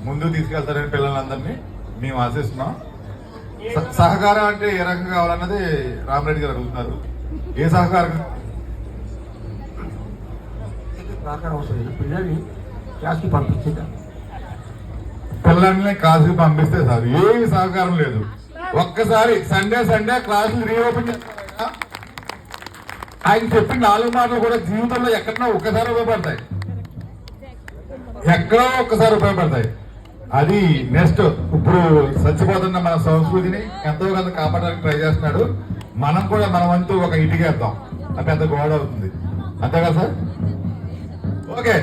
ముందుకు తీసుకెళ్తారని పిల్లలందరినీ మేము ఆశిస్తున్నాం. సహకారం అంటే ఏ రకంగా కావాలన్నది రామరెడ్డి గారు అడుగుతున్నారు. ఏ సహకారం? పిల్లల్ని క్లాస్కి పంపించేదా? పిల్లల్ని క్లాసుకి పంపిస్తే సార్ ఏమి సహకారం లేదు. ఒక్కసారి సండే క్లాసులు రీఓపెన్ చేస్తారా? ఆయన చెప్పిన 4 మాటలు కూడా జీవితంలో ఎక్కడో ఒక్కసారి ఉపయోగపడతాయి, ఎక్కడో ఒక్కసారి ఉపయోగపడతాయి. అది నెక్స్ట్ ఇప్పుడు చచ్చిపోతున్న మన సంస్కృతిని ఎంతో కొంత కాపాడడానికి ట్రై చేస్తున్నాడు. మనం కూడా మన వంతు ఒక ఇటుకేద్దాం, అది పెద్ద గోడ అవుతుంది. అంతే కదా సార్? ఓకే,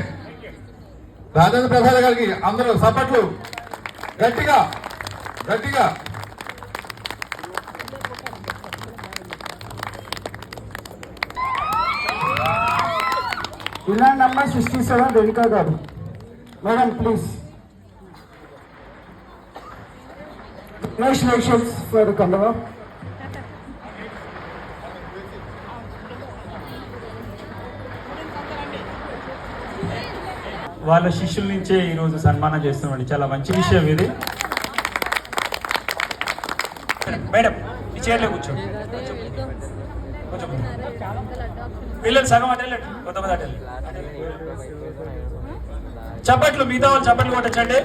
రాజేంద్ర ప్రసాద్ గారికి అందరూ సపట్లు గట్టిగా గట్టిగా. ఇలా నంబర్ 67 రేణుకా గారు. Madam please. కంగ్రాచులేషన్స్ ఫర్ కండవా. వాళ్ళ శిష్యుల నుంచే ఈరోజు సన్మానం చేస్తున్నామండి. చాలా మంచి విషయం ఇది. మేడం ఈ చైర్లో కూర్చోండి. కొంచెం పిల్లలు సగం అటు వెళ్ళండి, కొంతమంది అటు వెళ్ళండి. చప్పట్లు, మిగతా వాళ్ళు చప్పట్లు కొట్టచ్చండి.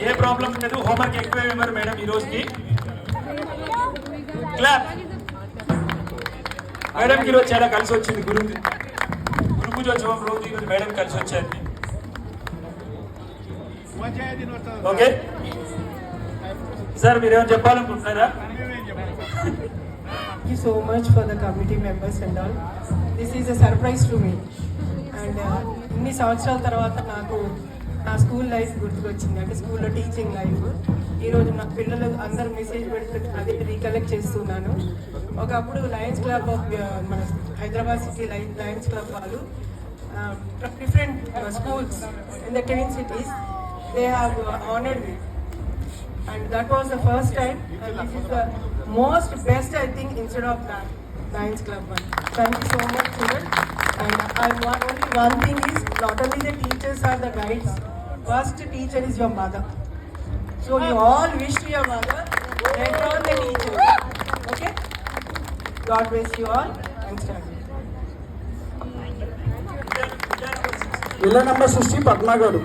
ఏ ప్రాబ్లం లేదు. హోంవర్క్ ఎక్కువ ఇవ్వరు మేడం ఈ రోజుకి. క్లాప్. మేడంకి ఈరోజు చాలా కలిసి వచ్చింది. గురు పూజోత్సవం రోజు ఈరోజు మేడం కలిసి వచ్చేది. ఓకే సార్, మీరేమైనా చెప్పాలనుకుంటున్నారా? Thank you so much for the committee members and all. This is a surprise to me. And ఇన్ని సంవత్సరాల తర్వాత నాకు నా స్కూల్ లైఫ్ గుర్తుకొచ్చింది. అంటే స్కూల్లో టీచింగ్ లైఫ్. ఈరోజు నా పిల్లలు అందరు మెసేజ్ పెడుతూ అదే రీకలెక్ట్ చేస్తున్నాను. ఒకప్పుడు లయన్స్ క్లబ్ ఆఫ్ మన హైదరాబాద్ సిటీ లయన్స్ క్లబ్ వాళ్ళు different schools in the 10 cities, they have honored me. And that was the first time, and this is the most best, I think, instead of that Lions Club one. Thank you so much, children. And I want only one thing is, not only the teachers are the guides, first teacher is your mother. So you all wish to your mother, later on the teachers. Okay? God bless you all. Thanks, Dad. ఇలా number 60 Padma గారు.